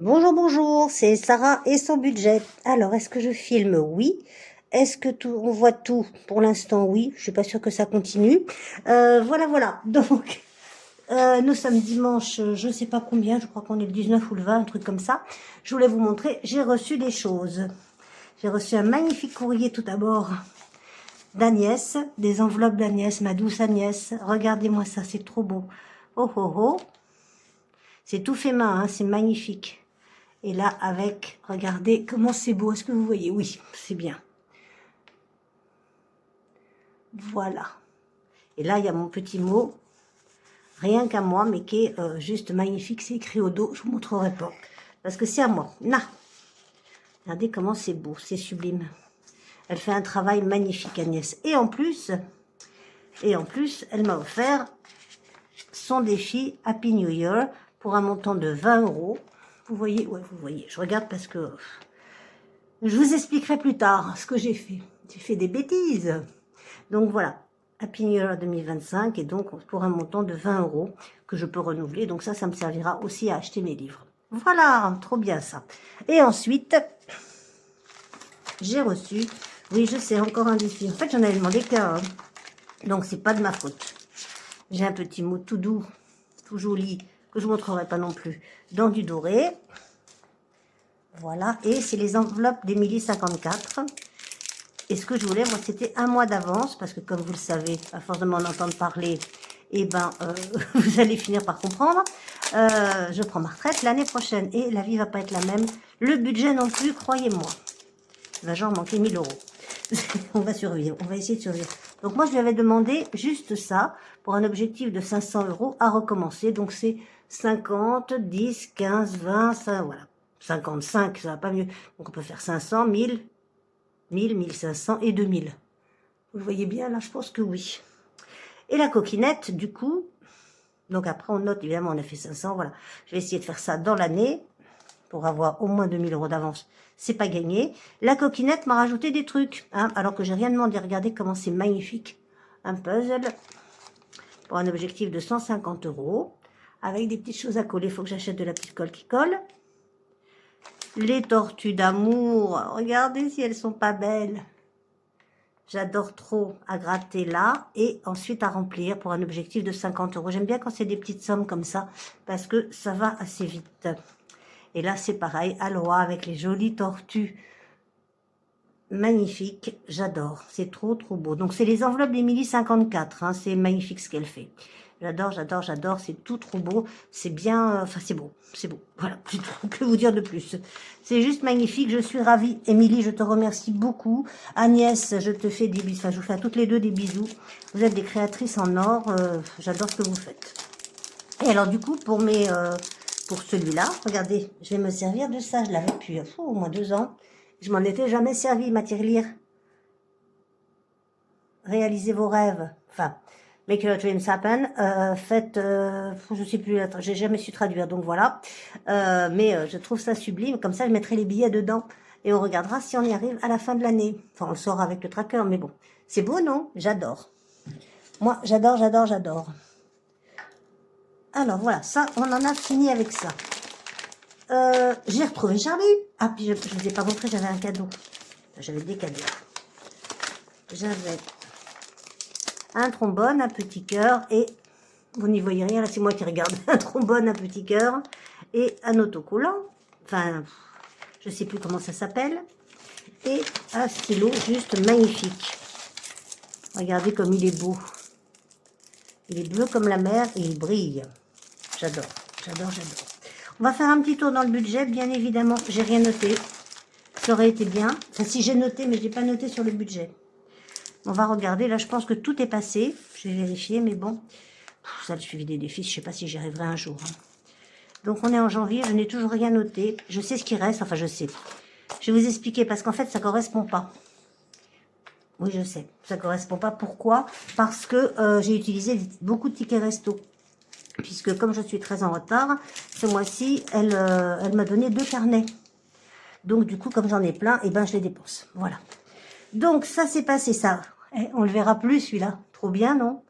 Bonjour, bonjour, c'est Sarah et son budget. Alors, est-ce que je filme? Oui. Est-ce que on voit tout? Pour l'instant, oui. Je suis pas sûre que ça continue. Voilà, voilà. Donc, nous sommes dimanche, je sais pas combien, je crois qu'on est le 19 ou le 20, un truc comme ça. Je voulais vous montrer, j'ai reçu des choses. J'ai reçu un magnifique courrier tout d'abord d'Agnès, des enveloppes d'Agnès, ma douce Agnès. Regardez-moi ça, c'est trop beau. Oh, oh, oh. C'est tout fait main, hein, c'est magnifique. Et là, avec, regardez comment c'est beau. Est-ce que vous voyez? Oui, c'est bien. Voilà. Et là, il y a mon petit mot, rien qu'à moi, mais qui est juste magnifique. C'est écrit au dos. Je vous montrerai pas. Parce que c'est à moi. Na. Regardez comment c'est beau. C'est sublime. Elle fait un travail magnifique, Agnès. Et en plus, elle m'a offert son défi Happy New Year pour un montant de 20 euros. Vous voyez? Ouais, vous voyez. Je regarde parce que je vous expliquerai plus tard ce que j'ai fait. J'ai fait des bêtises. Donc voilà, Happy New Year 2025 et donc pour un montant de 20 euros que je peux renouveler. Donc ça me servira aussi à acheter mes livres. Voilà, trop bien ça. Et ensuite, j'ai reçu, oui je sais, encore un défi. En fait j'en avais demandé qu'un, hein. Donc c'est pas de ma faute. J'ai un petit mot tout doux, tout joli, que je ne montrerai pas non plus, dans du doré. Voilà, et c'est les enveloppes d'Emilie 54. Et ce que je voulais, moi, c'était un mois d'avance, parce que comme vous le savez, à force de m'en entendre parler, eh ben, vous allez finir par comprendre. Je prends ma retraite l'année prochaine, et la vie va pas être la même. Le budget non plus, croyez-moi. Il va genre manquer 1000 euros. On va survivre, on va essayer de survivre. Donc moi, je lui avais demandé juste ça, pour un objectif de 500 euros à recommencer. Donc c'est 50, 10, 15, 20, ça, voilà. 55, ça va pas mieux. Donc on peut faire 500, 1000, 1000, 1500 et 2000. Vous le voyez bien, là, je pense que oui. Et la coquinette, du coup, donc après, on note, évidemment, on a fait 500, voilà. Je vais essayer de faire ça dans l'année, pour avoir au moins 2000 euros d'avance. C'est pas gagné. La coquinette m'a rajouté des trucs, hein, alors que j'ai rien demandé. Regardez comment c'est magnifique. Un puzzle pour un objectif de 150 euros, avec des petites choses à coller. Il faut que j'achète de la petite colle qui colle. Les tortues d'amour, regardez si elles sont pas belles. J'adore trop à gratter là et ensuite à remplir pour un objectif de 50 euros. J'aime bien quand c'est des petites sommes comme ça parce que ça va assez vite. Et là, c'est pareil, Aloha avec les jolies tortues. Magnifique, j'adore. C'est trop, trop beau. Donc, c'est les enveloppes d'Emilie 54. Hein, c'est magnifique ce qu'elle fait. J'adore, j'adore, j'adore. C'est tout trop beau. C'est bien... Enfin, c'est beau. C'est beau. Voilà. Que vous dire de plus? C'est juste magnifique. Je suis ravie. Émilie, je te remercie beaucoup. Agnès, je te fais des bisous. Enfin, je vous fais à toutes les deux des bisous. Vous êtes des créatrices en or. J'adore ce que vous faites. Et alors, du coup, pour pour celui-là, regardez, je vais me servir de ça. Je l'avais depuis au moins 2 ans. Je m'en étais jamais servi, ma tirelire. Réalisez vos rêves. Enfin, make your dreams happen. Faites, je sais plus, j'ai jamais su traduire, donc voilà. Mais je trouve ça sublime. Comme ça, je mettrai les billets dedans. Et on regardera si on y arrive à la fin de l'année. Enfin, on le saura avec le tracker, mais bon. C'est beau, non? J'adore. Moi, j'adore, j'adore, j'adore. Alors, voilà, ça, on en a fini avec ça. J'ai retrouvé Charlie. Ah, puis je ne vous ai pas montré, j'avais un cadeau. J'avais des cadeaux. J'avais un trombone, un petit cœur et, vous n'y voyez rien, là c'est moi qui regarde, un trombone, un petit cœur et un autocollant. Enfin, je sais plus comment ça s'appelle. Et un stylo juste magnifique. Regardez comme il est beau. Il est bleu comme la mer et il brille. J'adore, j'adore, j'adore. On va faire un petit tour dans le budget, bien évidemment. J'ai rien noté. Ça aurait été bien. Enfin, si j'ai noté, mais je n'ai pas noté sur le budget. On va regarder. Là, je pense que tout est passé. Je vais vérifier, mais bon. Ça, le suivi des défis, je ne sais pas si j'y arriverai un jour. Hein. Donc, on est en janvier. Je n'ai toujours rien noté. Je sais ce qui reste. Enfin, je sais. Je vais vous expliquer parce qu'en fait, ça ne correspond pas. Oui, je sais. Ça ne correspond pas. Pourquoi? Parce que j'ai utilisé beaucoup de tickets resto. Puisque comme je suis très en retard, ce mois-ci, elle m'a donné 2 carnets. Donc, du coup, comme j'en ai plein, et ben, je les dépense. Voilà. Donc, ça s'est passé, ça. Eh, on le verra plus, celui-là. Trop bien, non?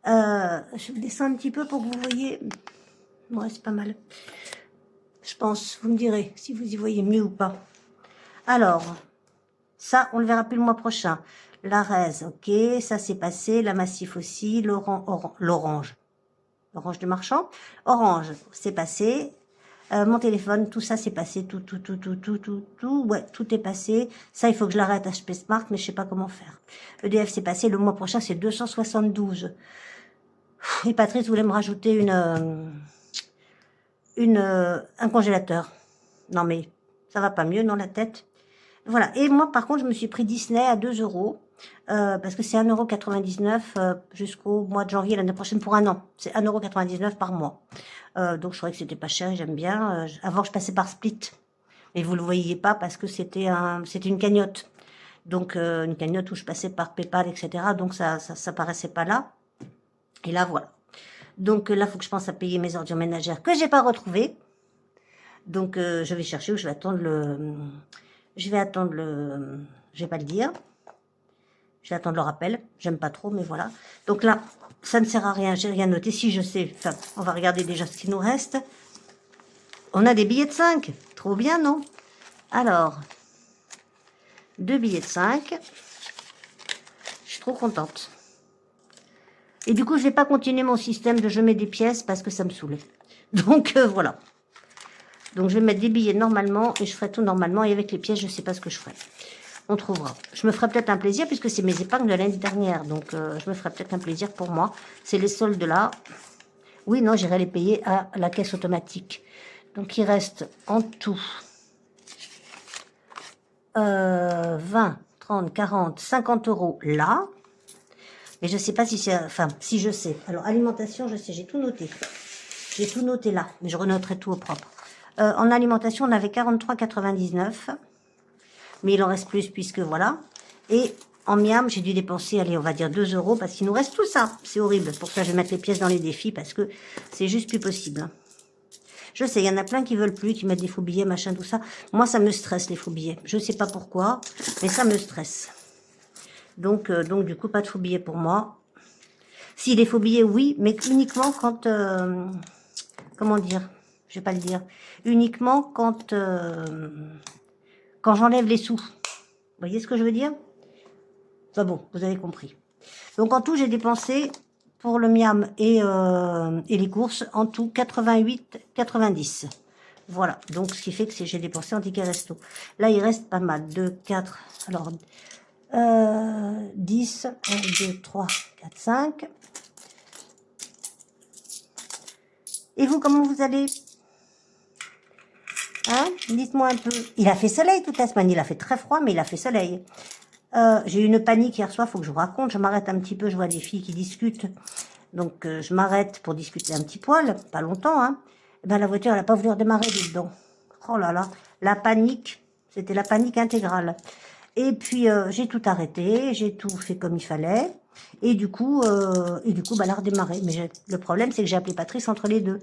Je descends un petit peu pour que vous voyez. Ouais, c'est pas mal. Je pense, vous me direz si vous y voyez mieux ou pas. Alors, ça, on le verra plus le mois prochain. La Raise, ok, ça c'est passé. La Massif aussi. L'Orange. L'Orange du Marchand. Orange, c'est passé. Mon téléphone, tout ça c'est passé. Tout. Ouais, tout est passé. Ça, il faut que je l'arrête HP Smart, mais je sais pas comment faire. EDF, c'est passé. Le mois prochain, c'est 272. Et Patrice voulait me rajouter un congélateur. Non mais, ça va pas mieux dans la tête. Voilà. Et moi, par contre, je me suis pris Disney à 2 euros. Parce que c'est 1,99 € jusqu'au mois de janvier l'année prochaine pour un an. C'est 1,99 € par mois. Donc je trouvais que c'était pas cher et j'aime bien. Avant, je passais par Split. Mais vous le voyiez pas parce que c'était une cagnotte. Donc une cagnotte où je passais par PayPal, etc. Donc ça paraissait pas là. Et là, voilà. Donc là, il faut que je pense à payer mes ordures ménagères que j'ai pas retrouvées. Donc je vais chercher ou je vais attendre le... Je vais pas le dire. Je vais attendre le rappel. J'aime pas trop, mais voilà. Donc là, ça ne sert à rien. J'ai rien noté. Si je sais, enfin, on va regarder déjà ce qui nous reste. On a des billets de 5. Trop bien, non? Alors, 2 billets de 5. Je suis trop contente. Et du coup, je vais pas continuer mon système de je mets des pièces parce que ça me saoule. Donc, voilà. Donc, je vais mettre des billets normalement et je ferai tout normalement. Et avec les pièces, je sais pas ce que je ferai. On trouvera. Je me ferai peut-être un plaisir puisque c'est mes épargnes de l'année dernière. Donc, je me ferai peut-être un plaisir pour moi. C'est les soldes là. Oui, non, j'irai les payer à la caisse automatique. Donc, il reste en tout 20, 30, 40, 50 euros là. Mais je sais pas si c'est... Enfin, si je sais. Alors, alimentation, je sais, j'ai tout noté. J'ai tout noté là. Mais je renoterai tout au propre. En alimentation, on avait 43,99 €. Mais il en reste plus puisque voilà. Et en miam, j'ai dû dépenser, allez, on va dire 2 € parce qu'il nous reste tout ça. C'est horrible. Pour ça, je vais mettre les pièces dans les défis parce que c'est juste plus possible. Je sais, il y en a plein qui veulent plus, qui mettent des faux billets, machin, tout ça. Moi, ça me stresse, les faux billets. Je sais pas pourquoi, mais ça me stresse. Donc du coup, pas de faux billets pour moi. Si, les faux billets, oui, mais uniquement quand... comment dire? Je vais pas le dire. Uniquement quand j'enlève les sous. Vous voyez ce que je veux dire? Enfin bon, vous avez compris. Donc en tout, j'ai dépensé pour le miam et les courses, en tout 88,90. Voilà, donc ce qui fait que j'ai dépensé en ticket resto. Là, il reste pas mal. 2, 4, alors 10, 1, 2, 3, 4, 5. Et vous, comment vous allez? Hein? Dites-moi un peu. Il a fait soleil toute la semaine. Il a fait très froid, mais il a fait soleil. J'ai eu une panique hier soir, faut que je vous raconte. Je m'arrête un petit peu, je vois des filles qui discutent. Donc, je m'arrête pour discuter un petit poil, pas longtemps. Hein. Et ben, la voiture, elle n'a pas voulu redémarrer dedans. Oh là là, la panique. C'était la panique intégrale. Et puis, j'ai tout arrêté, j'ai tout fait comme il fallait. Et du coup, bah, elle a redémarré. Mais le problème, c'est que j'ai appelé Patrice entre les deux.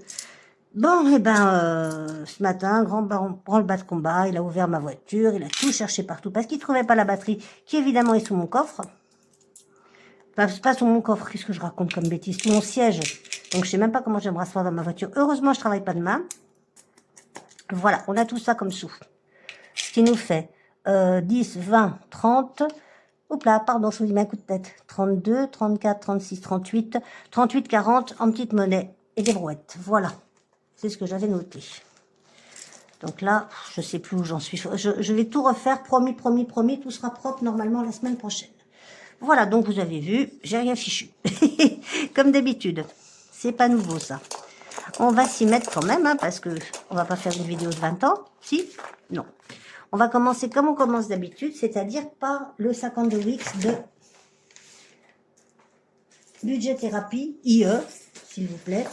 Bon, et ben, ce matin, grand branle-bas de combat, il a ouvert ma voiture, il a tout cherché partout, parce qu'il trouvait pas la batterie, qui évidemment est sous mon coffre. Enfin, c'est pas sous mon coffre, qu'est-ce que je raconte comme bêtise, sous mon siège. Donc, je sais même pas comment je vais me rasseoir dans ma voiture. Heureusement, je travaille pas demain. Voilà, on a tout ça comme sous. Ce qui nous fait 10, 20, 30... Oups là, pardon, je vous dis un coup de tête. 32, 34, 36, 38, 38, 40 en petite monnaie et des brouettes. Voilà. C'est ce que j'avais noté. Donc là, je sais plus où j'en suis. Je vais tout refaire, promis. Tout sera propre normalement la semaine prochaine. Voilà, donc vous avez vu, j'ai rien fichu. Comme d'habitude. C'est pas nouveau ça. On va s'y mettre quand même, hein, parce que on va pas faire une vidéo de 20 ans. Si? Non. On va commencer comme on commence d'habitude, c'est-à-dire par le 52 Wix de Budget Thérapie IE, s'il vous plaît.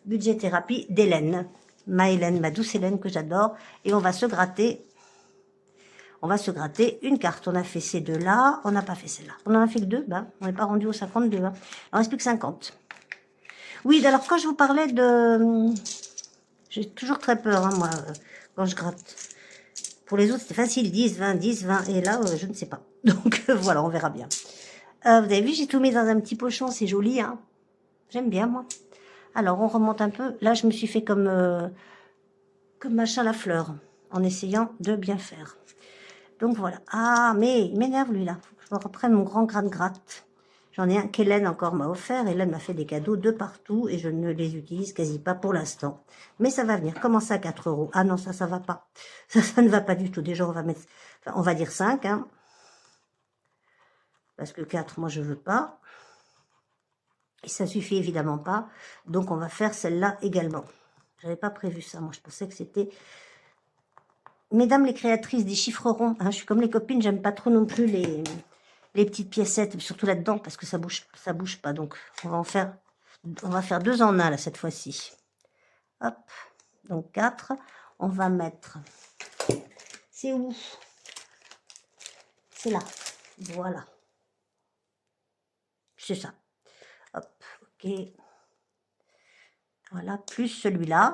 Budget Thérapie d'Hélène. Ma douce Hélène que j'adore. Et on va se gratter. On va se gratter une carte. On a fait ces deux-là. On n'a pas fait celle-là. On en a fait que deux. Ben, on n'est pas rendu au 52. Hein. Il ne reste plus que 50. Oui, alors quand je vous parlais de... J'ai toujours très peur, hein, moi, quand je gratte. Pour les autres, c'était facile. 10, 20, 10, 20. Et là, je ne sais pas. Donc, voilà, on verra bien. Vous avez vu, j'ai tout mis dans un petit pochon. C'est joli, hein. J'aime bien, moi. Alors, on remonte un peu. Là, je me suis fait comme comme machin la fleur, en essayant de bien faire. Donc voilà. Ah, mais il m'énerve lui là. Faut que je me reprenne mon grand gratte-gratte. J'en ai un qu'Hélène encore m'a offert. Hélène m'a fait des cadeaux de partout et je ne les utilise quasi pas pour l'instant. Mais ça va venir. Comment ça, 4 euros? Ah non, ça va pas. Ça ne va pas du tout. Déjà, on va mettre, enfin, on va dire 5, hein. Parce que 4, moi, je veux pas. Et ça suffit évidemment pas. Donc, on va faire celle-là également. J'avais pas prévu ça. Moi, je pensais que c'était... Mesdames les créatrices des chiffres ronds, hein, je suis comme les copines, j'aime pas trop non plus les petites piécettes, surtout là-dedans, parce que ça bouge pas. Donc, on va faire 2 en 1, là, cette fois-ci. Hop, donc 4. On va mettre... C'est où? C'est là. Voilà. C'est ça. Hop, ok. Voilà, plus celui-là.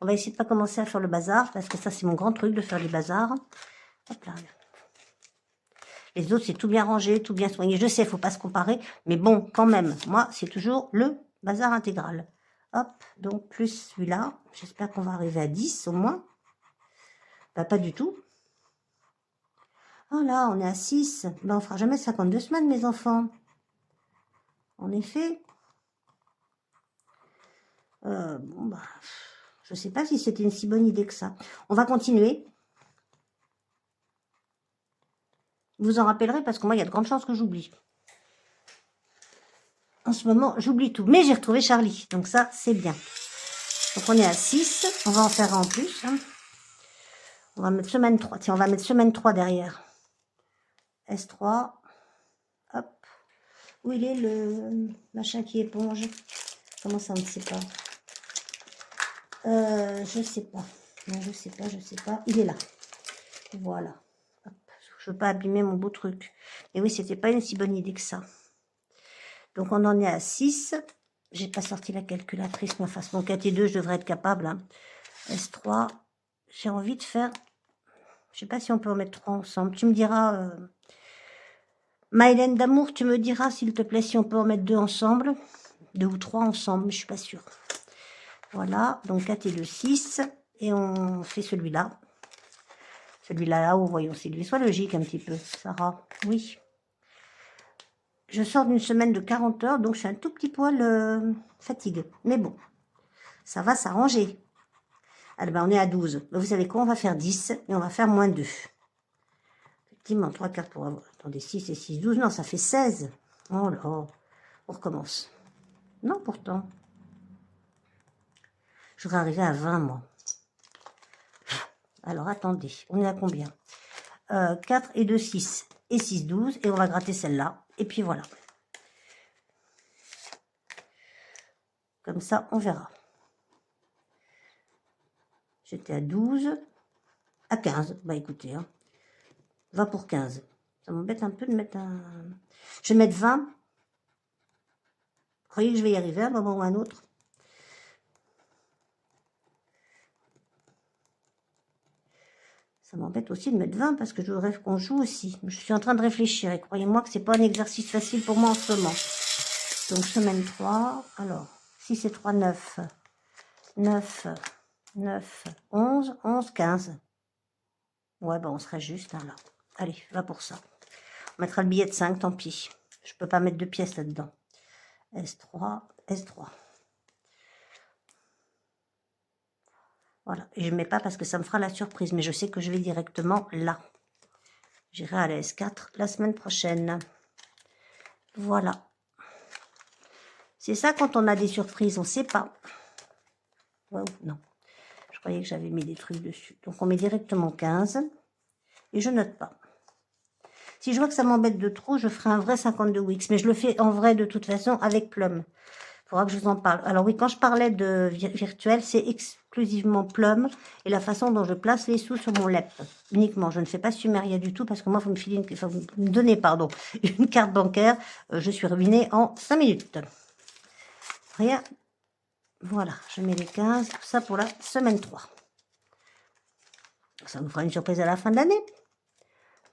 On va essayer de pas commencer à faire le bazar, parce que ça, c'est mon grand truc, de faire les bazars. Hop là. Les autres, c'est tout bien rangé, tout bien soigné. Je sais, il ne faut pas se comparer, mais bon, quand même, moi, c'est toujours le bazar intégral. Hop, donc plus celui-là. J'espère qu'on va arriver à 10 au moins. Bah, pas du tout. Oh là, on est à 6. Ben, on fera jamais 52 semaines, mes enfants. En effet. Bon, bah, je sais pas si c'était une si bonne idée que ça. On va continuer. Vous en rappellerez parce que moi, il y a de grandes chances que j'oublie. En ce moment, j'oublie tout. Mais j'ai retrouvé Charlie. Donc ça, c'est bien. Donc on est à 6. On va en faire un en plus. Hein. On va mettre semaine 3. Tiens, on va mettre semaine 3 derrière. S3. Hop. Où il est le machin qui éponge? Comment ça, on ne sait pas? Je sais pas. Non, je sais pas. Il est là. Voilà. Hop. Je veux pas abîmer mon beau truc. Et oui, c'était pas une si bonne idée que ça. Donc, on en est à 6. J'ai pas sorti la calculatrice, mais enfin, mon 4 et 2, je devrais être capable. Hein. S3. J'ai envie de faire... Je sais pas si on peut en mettre 3 ensemble. Tu me diras... Mylène d'amour, tu me diras, s'il te plaît, si on peut en mettre 2 ensemble. 2 ou 3 ensemble, mais je suis pas sûre. Voilà, donc 4 et 2, 6. Et on fait celui-là. Celui-là, là-haut, voyons, c'est lui. Sois logique un petit peu, Sarah. Oui. Je sors d'une semaine de 40 heures, donc je suis un tout petit poil fatiguée. Mais bon, ça va s'arranger. Alors, ben, on est à 12. Vous savez quoi, on va faire 10 et on va faire moins 2. Effectivement, 3 quarts pour avoir... Attendez, 6 et 6, 12. Non, ça fait 16. Oh là, on recommence. Non, pourtant. Je voudrais arriver à 20, moi. Alors, attendez, on est à combien? 4 et 2, 6. Et 6, 12. Et on va gratter celle-là. Et puis voilà. Comme ça, on verra. J'étais à 12. À 15. Bah écoutez, hein. 20 pour 15. Ça m'embête un peu de mettre un... Je vais mettre 20. Vous croyez que je vais y arriver à un moment ou à un autre? Ça m'embête aussi de mettre 20 parce que je voudrais qu'on joue aussi. Je suis en train de réfléchir et croyez-moi que c'est pas un exercice facile pour moi en ce moment. Donc semaine 3. Alors, 6 et 3, 9. 9, 9, 11, 11, 15. Ouais, bah on serait juste hein, là. Allez, va pour ça. On mettra le billet de 5, tant pis. Je peux pas mettre 2 pièces là-dedans. S3, S3. Voilà, et je ne mets pas parce que ça me fera la surprise, mais je sais que je vais directement là. J'irai à la S4 la semaine prochaine. Voilà. C'est ça quand on a des surprises, on ne sait pas. Ouais, non, je croyais que j'avais mis des trucs dessus. Donc on met directement 15 et je note pas. Si je vois que ça m'embête de trop, je ferai un vrai 52 Wix, mais je le fais en vrai de toute façon avec Plum. Il faudra que je vous en parle. Alors oui, quand je parlais de virtuel, c'est exclusivement Plum et la façon dont je place les sous sur mon LEP. Uniquement, je ne fais pas Sumeria du tout parce que moi, vous me donnez une carte bancaire. Je suis ruinée en 5 minutes. Rien. Voilà, je mets les 15, tout ça pour la semaine 3. Ça nous fera une surprise à la fin de l'année.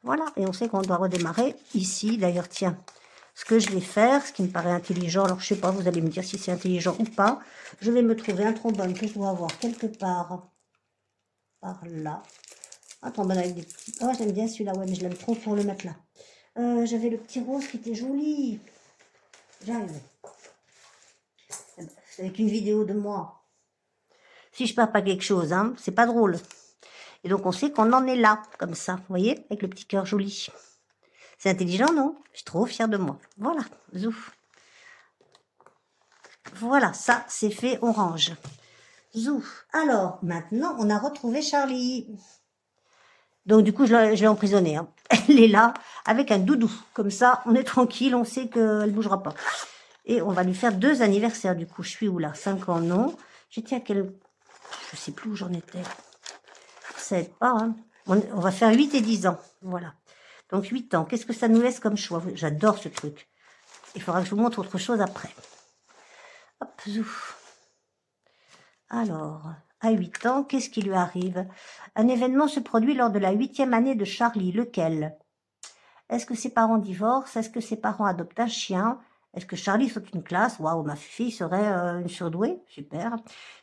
Voilà, et on sait qu'on doit redémarrer ici. D'ailleurs, tiens, ce que je vais faire, ce qui me paraît intelligent, alors je sais pas, vous allez me dire si c'est intelligent ou pas. Je vais me trouver un trombone que je dois avoir quelque part par là. Un trombone avec des petits... Oh, j'aime bien celui-là, ouais, mais je l'aime trop pour le mettre là. J'avais le petit rose qui était joli. J'arrive. C'est avec une vidéo de moi. Si je perds pas quelque chose, hein, c'est pas drôle. Et donc, on sait qu'on en est là, comme ça, vous voyez, avec le petit cœur joli. C'est intelligent, non? Je suis trop fière de moi. Voilà, zouf. Voilà, ça, c'est fait orange. Zouf. Alors, maintenant, on a retrouvé Charlie. Donc, du coup, je l'ai emprisonnée. Hein. Elle est là, avec un doudou. Comme ça, on est tranquille, on sait qu'elle ne bougera pas. Et on va lui faire 2 anniversaires, du coup. Je suis où, là? 5 ans, non. J'étais à quel... Je sais plus où j'en étais. Ça aide pas, hein. On va faire 8 et 10 ans. Voilà. Donc, 8 ans. Qu'est-ce que ça nous laisse comme choix? J'adore ce truc. Il faudra que je vous montre autre chose après. Hop, zouf. Alors, à 8 ans, qu'est-ce qui lui arrive? Un événement se produit lors de la 8e année de Charlie. Lequel? Est-ce que ses parents divorcent? Est-ce que ses parents adoptent un chien? Est-ce que Charlie saute une classe? Waouh, ma fille serait une surdouée. Super.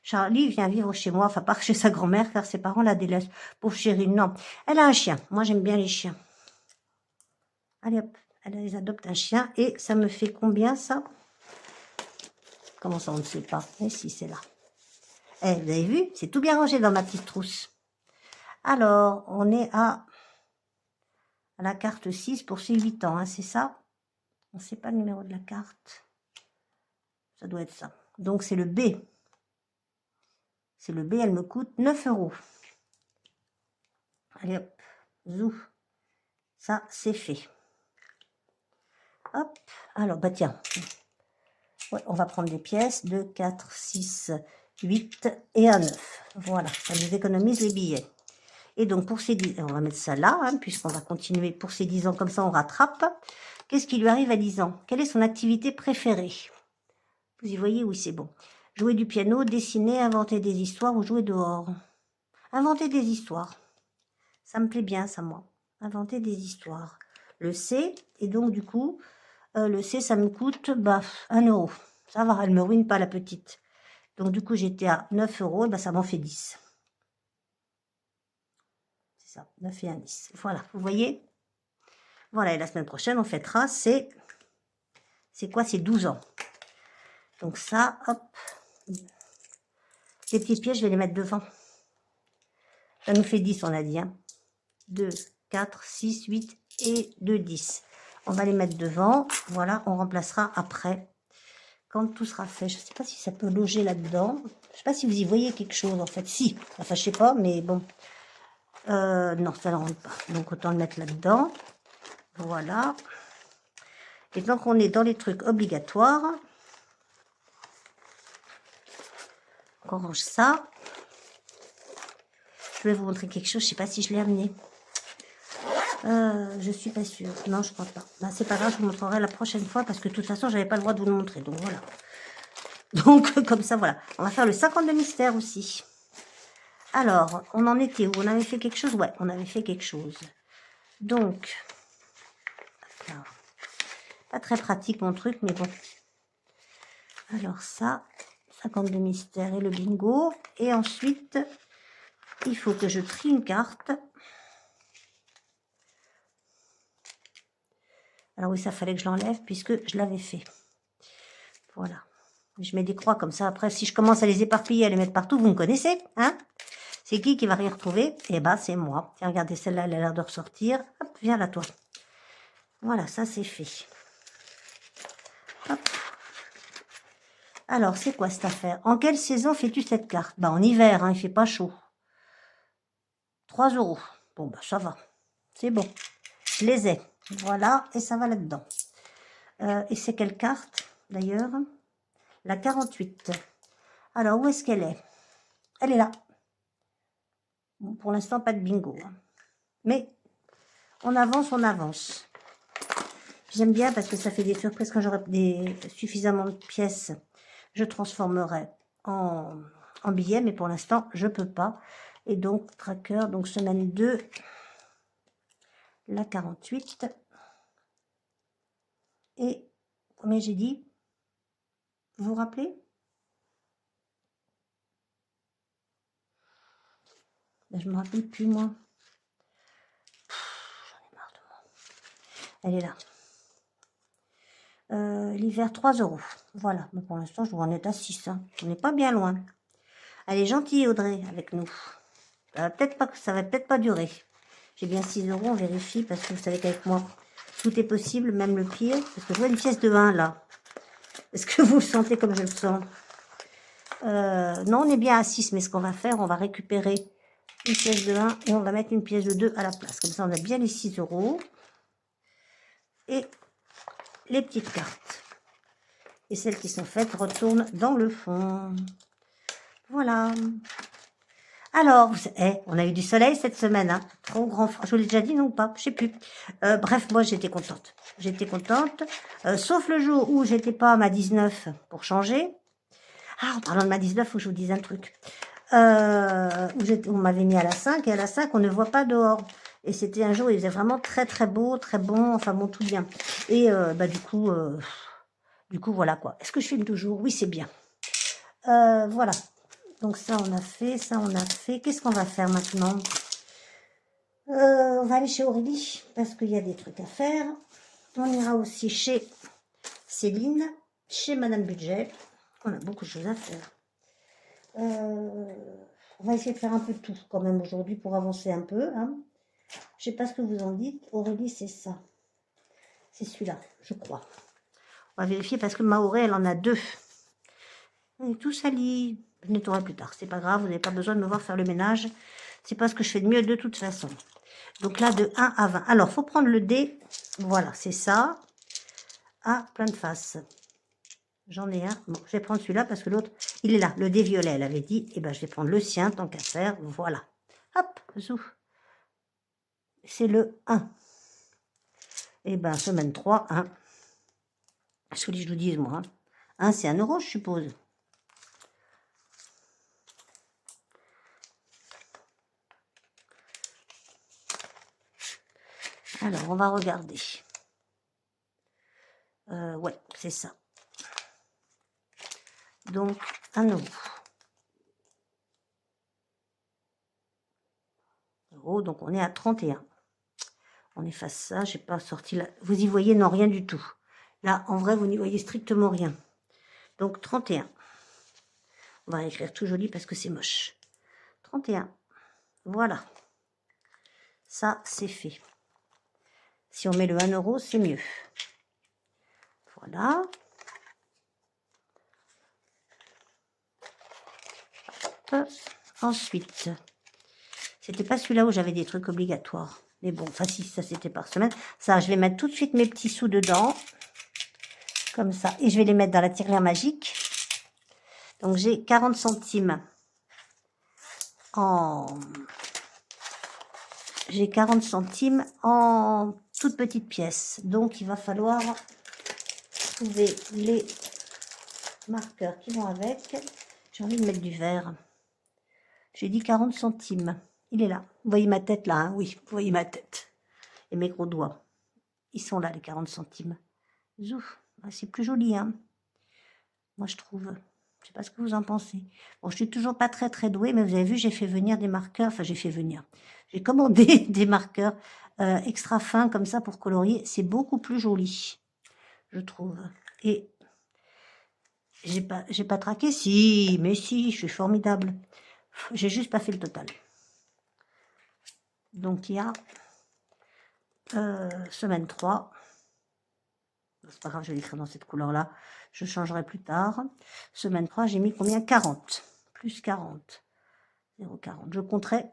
Charlie vient vivre chez moi, enfin pas chez sa grand-mère, car ses parents la délaissent. Pauvre chérie, non. Elle a un chien. Moi, j'aime bien les chiens. Allez hop, elle adopte un chien. Et ça me fait combien, ça? Comment ça, on ne sait pas? Mais si, c'est là. Eh, vous avez vu? C'est tout bien rangé dans ma petite trousse. Alors, on est à la carte 6 pour ses 8 ans, hein, c'est ça? On ne sait pas le numéro de la carte. Ça doit être ça. Donc, c'est le B. C'est le B, elle me coûte 9 €. Allez hop, zou. Ça, c'est fait. Hop, alors, bah tiens. Ouais, on va prendre des pièces. 2, 4, 6, 8 et un 9. Voilà, ça nous économise les billets. Et donc, pour ces 10 on va mettre ça là, hein, puisqu'on va continuer pour ces 10 ans, comme ça on rattrape. Qu'est-ce qui lui arrive à 10 ans? Quelle est son activité préférée? Vous y voyez? Oui, c'est bon. Jouer du piano, dessiner, inventer des histoires ou jouer dehors. Inventer des histoires. Ça me plaît bien, ça, moi. Inventer des histoires. Le C, et donc, du coup, le C, ça me coûte 1 €. Ça va, elle me ruine pas, la petite. Donc, du coup, j'étais à 9 €, et ça m'en fait 10. C'est ça, 9 et 1, 10. Voilà, vous voyez? Voilà, et la semaine prochaine, on fêtera, c'est quoi? C'est 12 ans. Donc ça, hop. Les petites pièces, je vais les mettre devant. Ça nous fait 10, on a dit. Hein. 2, 4, 6, 8 et 2, 10. On va les mettre devant. Voilà, on remplacera après, quand tout sera fait. Je ne sais pas si ça peut loger là-dedans. Je ne sais pas si vous y voyez quelque chose, en fait. Si, enfin, je ne sais pas, mais bon. Non, ça ne rentre pas. Donc, autant le mettre là-dedans. Voilà. Et tant qu'on est dans les trucs obligatoires, on range ça. Je vais vous montrer quelque chose. Je ne sais pas si je l'ai amené. Je suis pas sûre. Non, je crois pas. Ben, c'est pas grave, je vous montrerai la prochaine fois parce que de toute façon, j'avais pas le droit de vous le montrer. Donc voilà. Donc comme ça, voilà. On va faire le 50 de mystère aussi. Alors, on en était où? On avait fait quelque chose? Ouais, on avait fait quelque chose. Donc, alors, pas très pratique mon truc, mais bon. Alors ça, 50 de mystère et le bingo. Et ensuite, il faut que je trie une carte. Alors oui, ça fallait que je l'enlève puisque je l'avais fait. Voilà. Je mets des croix comme ça. Après, si je commence à les éparpiller, à les mettre partout, vous me connaissez, hein? C'est qui va y retrouver? Eh ben, c'est moi. Tiens, regardez, celle-là, elle a l'air de ressortir. Hop, viens là, toi. Voilà, ça, c'est fait. Hop. Alors, c'est quoi cette affaire? En quelle saison fais-tu cette carte? Bah, en hiver, hein, il fait pas chaud. 3 €. Bon, bah, ça va. C'est bon. Je les ai. Voilà, et ça va là-dedans. Et c'est quelle carte, d'ailleurs? La 48. Alors, où est-ce qu'elle est? Elle est là. Bon, pour l'instant, pas de bingo. Hein. Mais on avance, on avance. J'aime bien parce que ça fait des surprises. Quand j'aurai suffisamment de pièces, je transformerai en billets. Mais pour l'instant, je ne peux pas. Et donc, tracker, donc semaine 2, la 48. Et combien j'ai dit? Vous vous rappelez? Ben, je me rappelle plus, moi. J'en ai marre de moi. Elle est là. L'hiver, 3 €. Voilà. Mais pour l'instant, je dois en être à 6. Hein. On n'est pas bien loin. Elle est gentille, Audrey, avec nous. Ça va peut-être pas durer. J'ai bien 6 €, on vérifie, parce que vous savez qu'avec moi, tout est possible, même le pire. Parce que je vois une pièce de 1, là. Est-ce que vous le sentez comme je le sens? Non, on est bien à 6, mais ce qu'on va faire, on va récupérer une pièce de 1 et on va mettre une pièce de 2 à la place. Comme ça, on a bien les 6 €. Et les petites cartes. Et celles qui sont faites retournent dans le fond. Voilà. Alors, on a eu du soleil cette semaine, hein. Trop grand. Je vous l'ai déjà dit, non ou pas? Je sais plus. Bref, moi, j'étais contente. J'étais contente. Sauf le jour où j'étais pas à ma 19 pour changer. Ah, en parlant de ma 19, il faut que je vous dise un truc. Où on m'avait mis à la 5, et à la 5, on ne voit pas dehors. Et c'était un jour où il faisait vraiment très très beau, très bon, enfin bon, tout bien. Et du coup, voilà quoi. Est-ce que je filme toujours? Oui, c'est bien. Voilà. Donc ça, on a fait, ça, on a fait. Qu'est-ce qu'on va faire maintenant? On va aller chez Aurélie, parce qu'il y a des trucs à faire. On ira aussi chez Céline, chez Madame Budget. On a beaucoup de choses à faire. On va essayer de faire un peu de tout quand même aujourd'hui pour avancer un peu. Hein. Je sais pas ce que vous en dites. Aurélie, c'est ça. C'est celui-là, je crois. On va vérifier parce que Maoré, elle en a 2. On est tout sali. Je nettoierai plus tard. C'est pas grave, vous n'avez pas besoin de me voir faire le ménage. C'est pas ce que je fais de mieux de toute façon. Donc là, de 1 à 20. Alors, faut prendre le dé. Voilà, c'est ça. À plein de faces. J'en ai un. Bon, je vais prendre celui-là parce que l'autre, il est là. Le dé violet, elle avait dit. Et ben, je vais prendre le sien, tant qu'à faire. Voilà. Hop, zouf. C'est le 1. Et ben, semaine 3, 1. Est-ce que je vous dise, moi? 1, c'est 1 €, je suppose. Alors, on va regarder. Ouais, c'est ça. Donc, 1 €. Donc on est à 31. On efface ça, j'ai pas sorti là. Vous y voyez, non, rien du tout. Là, en vrai, vous n'y voyez strictement rien. Donc 31. On va écrire tout joli parce que c'est moche. 31. Voilà. Ça, c'est fait. Si on met le 1 €, c'est mieux. Voilà. Ensuite, c'était pas celui-là où j'avais des trucs obligatoires. Mais bon, enfin si, ça c'était par semaine. Ça, je vais mettre tout de suite mes petits sous dedans. Comme ça. Et je vais les mettre dans la tirelire magique. Donc j'ai 40 centimes en... J'ai 40 centimes en toute petite pièce. Donc il va falloir trouver les marqueurs qui vont avec. J'ai envie de mettre du vert. J'ai dit 40 centimes. Il est là. Vous voyez ma tête là, hein? Oui, vous voyez ma tête. Et mes gros doigts. Ils sont là, les 40 centimes. Zouf. C'est plus joli, hein. Moi, je trouve. Je sais pas ce que vous en pensez. Bon, je suis toujours pas très très douée, mais vous avez vu, j'ai fait venir des marqueurs. Enfin, j'ai fait venir. J'ai commandé des marqueurs extra fins comme ça pour colorier. C'est beaucoup plus joli, je trouve. Et j'ai pas traqué. Si, mais si, je suis formidable. J'ai juste pas fait le total. Donc, il y a semaine 3. C'est pas grave, je vais l'écrire dans cette couleur-là. Je changerai plus tard. Semaine 3, j'ai mis combien? 40. Plus 40. 0,40. Je compterai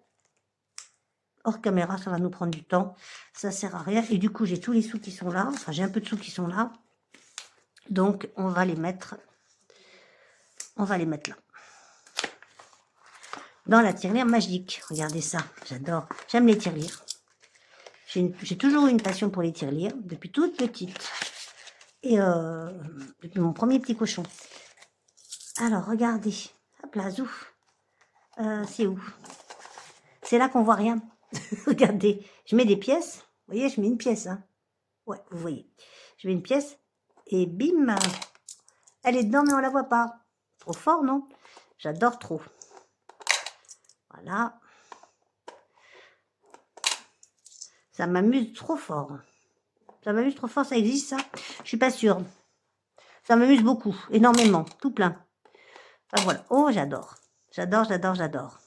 hors caméra, ça va nous prendre du temps. Ça sert à rien. Et du coup, j'ai tous les sous qui sont là. Enfin, j'ai un peu de sous qui sont là. Donc, on va les mettre là. Dans la tirelire magique. Regardez ça. J'adore. J'aime les tirelires. J'ai toujours eu une passion pour les tirelires. Depuis toute petite. Et depuis mon premier petit cochon. Alors, regardez. Hop là, zouf. C'est où? C'est là qu'on voit rien. Regardez. Je mets des pièces. Vous voyez, je mets une pièce. Hein. Ouais, vous voyez. Je mets une pièce. Et bim, elle est dedans, mais on la voit pas. Trop fort, non? J'adore trop. Voilà. Ça m'amuse trop fort. Ça m'amuse trop fort, ça existe, ça? Je suis pas sûre. Ça m'amuse beaucoup, énormément, tout plein. Enfin, voilà. Oh, j'adore. J'adore, j'adore, j'adore.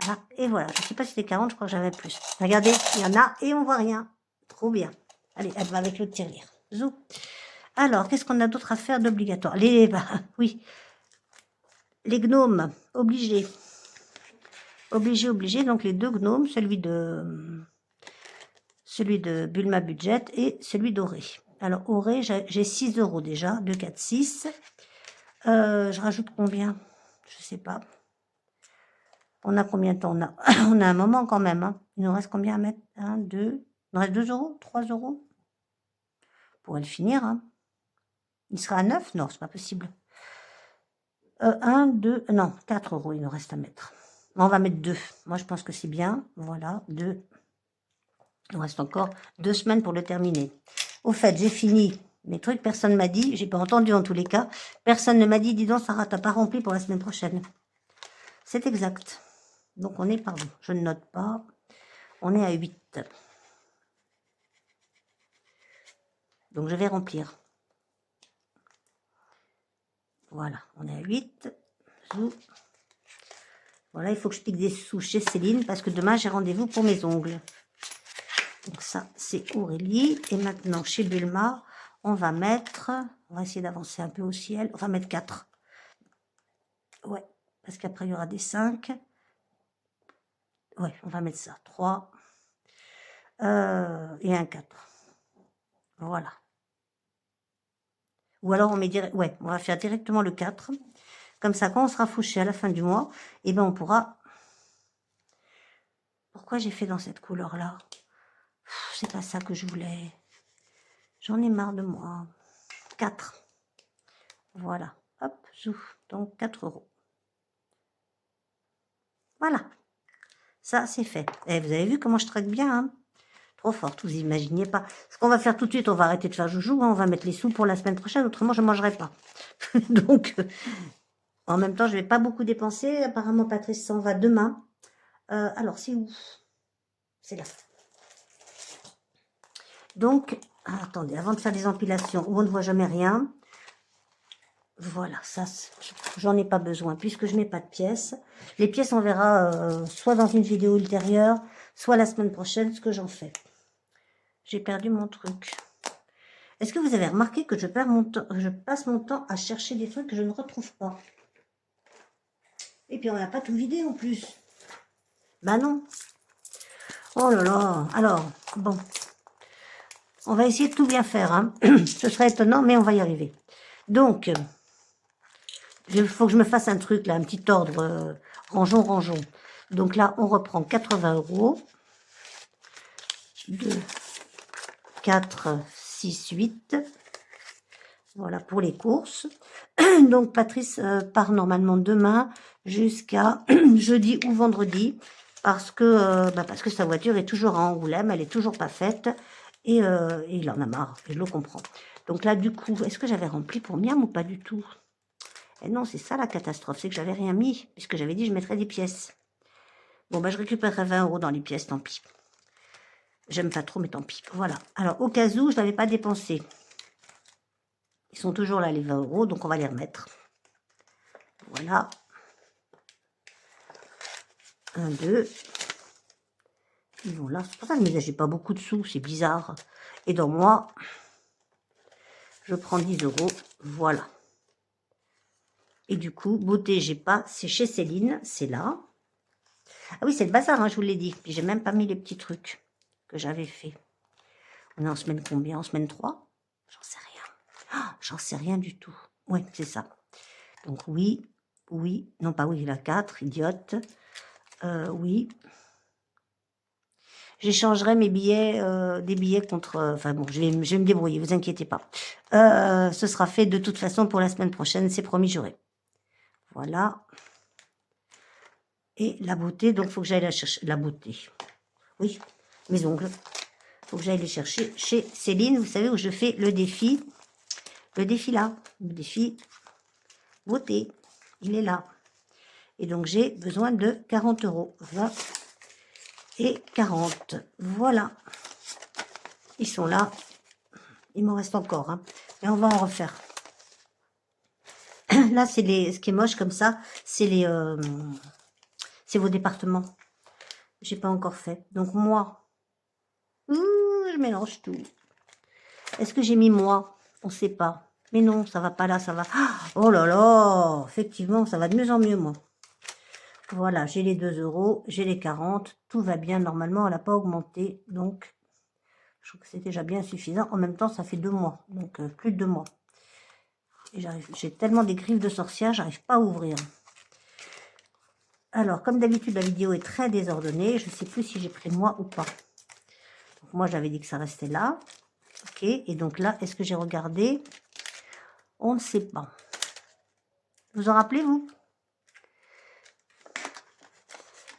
Voilà. Et voilà. Je sais pas si c'était 40, je crois que j'avais plus. Regardez, il y en a et on voit rien. Trop bien. Allez, elle va avec le tirelire. Zou. Alors, qu'est-ce qu'on a d'autre à faire d'obligatoire? Bah, oui. Les gnomes, obligés. Obligé. Donc, les deux gnomes, celui de Bulma Budget et celui d'Auré. Alors, Auré, j'ai 6 € déjà. 2, 4, 6. Je rajoute combien? Je sais pas. On a combien de temps? On a un moment quand même. Hein. Il nous reste combien à mettre? 1, 2. Il nous reste 2 €? 3 €? On pourrait le finir. Hein. Il sera à 9? Non, c'est pas possible. 1, 2, non, 4 € il nous reste à mettre. On va mettre 2. Moi, je pense que c'est bien. Voilà, 2. Il nous reste encore 2 semaines pour le terminer. Au fait, j'ai fini mes trucs. Personne ne m'a dit. J'ai pas entendu en tous les cas. Personne ne m'a dit, dis donc, Sarah, t'as pas rempli pour la semaine prochaine. C'est exact. Donc, on est, pardon, je ne note pas. On est à 8. Donc, je vais remplir. Voilà, on est à 8. Voilà, il faut que je pique des sous chez Céline parce que demain, j'ai rendez-vous pour mes ongles. Donc, ça, c'est Aurélie. Et maintenant, chez Bulma, on va mettre... On va essayer d'avancer un peu au ciel. On va mettre 4. Ouais, parce qu'après, il y aura des 5. Ouais, on va mettre ça. 3. Et un 4. Voilà. Ou alors, on met direct... Ouais, on va faire directement le 4. Comme ça, quand on sera fauché à la fin du mois, eh ben, on pourra... Pourquoi j'ai fait dans cette couleur-là? C'est pas ça que je voulais. J'en ai marre de moi. 4. Voilà. Hop, zouf. Donc, 4 €. Voilà. Ça, c'est fait. Et vous avez vu comment je traque bien, hein? Trop forte, vous imaginez pas. Ce qu'on va faire tout de suite, on va arrêter de faire joujou, hein, on va mettre les sous pour la semaine prochaine, autrement je ne mangerai pas. Donc, en même temps, je ne vais pas beaucoup dépenser. Apparemment, Patrice s'en va demain. Alors, c'est où? C'est là. Donc, attendez, avant de faire des empilations où on ne voit jamais rien, voilà, ça, j'en ai pas besoin puisque je n'ai pas de pièces. Les pièces, on verra soit dans une vidéo ultérieure, soit la semaine prochaine, ce que j'en fais. J'ai perdu mon truc. Est-ce que vous avez remarqué que je passe mon temps à chercher des trucs que je ne retrouve pas? Et puis, on n'a pas tout vidé en plus. Bah non. Oh là là. Alors, bon. On va essayer de tout bien faire. Hein. Ce serait étonnant, mais on va y arriver. Donc, il faut que je me fasse un truc, là, un petit ordre. Rangeons. Donc là, on reprend 80 €. 2, 4, 6, 8. Voilà pour les courses. Donc, Patrice part normalement demain jusqu'à jeudi ou vendredi parce que sa voiture est toujours à Angoulême, elle est toujours pas faite et il en a marre, et je le comprends. Donc là, du coup, est-ce que j'avais rempli pour Miam ou pas du tout? Et non, c'est ça la catastrophe, c'est que j'avais rien mis puisque j'avais dit je mettrais des pièces. Bon, je récupérerai 20 € dans les pièces, tant pis. J'aime pas trop, mais tant pis. Voilà. Alors, au cas où, je n'avais pas dépensé. Ils sont toujours là, les 20 €, donc on va les remettre. Voilà. 1, 2. Ils vont là. C'est pour ça que je me disais, j'ai pas beaucoup de sous, c'est bizarre. Et dans moi, je prends 10 €. Voilà. Et du coup, beauté, j'ai pas. C'est chez Céline, c'est là. Ah oui, c'est le bazar, hein, je vous l'ai dit. Puis j'ai même pas mis les petits trucs que j'avais fait. On est en semaine combien? En semaine 3? J'en sais rien. Oh, j'en sais rien du tout. Oui, c'est ça. Donc oui. Non, pas oui, la 4, idiote. Oui. J'échangerai mes billets, des billets contre... Enfin bon, je vais me débrouiller, vous inquiétez pas. Ce sera fait de toute façon pour la semaine prochaine, c'est promis, j'aurai. Voilà. Et la beauté, donc il faut que j'aille la chercher. La beauté. Oui, mes ongles. Il faut que j'aille les chercher chez Céline, vous savez, où je fais le défi le défi là. Le défi beauté, il est là. Et donc, j'ai besoin de 40 €. 20 et 40. Voilà. Ils sont là. Il m'en reste encore. Hein. Et on va en refaire. Là, c'est les. Ce qui est moche comme ça, c'est les. C'est vos départements. J'ai pas encore fait. Donc, moi. Je mélange tout. Est-ce que j'ai mis moi? On sait pas. Mais non, ça va pas là, ça va. Oh là là. Effectivement, ça va de mieux en mieux, moi. Voilà, j'ai les 2 €, j'ai les 40, tout va bien. Normalement, elle n'a pas augmenté, donc je trouve que c'est déjà bien suffisant. En même temps, ça fait 2 mois, donc plus de 2 mois. Et j'ai tellement des griffes de sorcière, j'arrive pas à ouvrir. Alors, comme d'habitude, la vidéo est très désordonnée. Je ne sais plus si j'ai pris moi ou pas. Donc, moi, j'avais dit que ça restait là. Ok, et donc là, est-ce que j'ai regardé? On ne sait pas. Vous en rappelez, vous?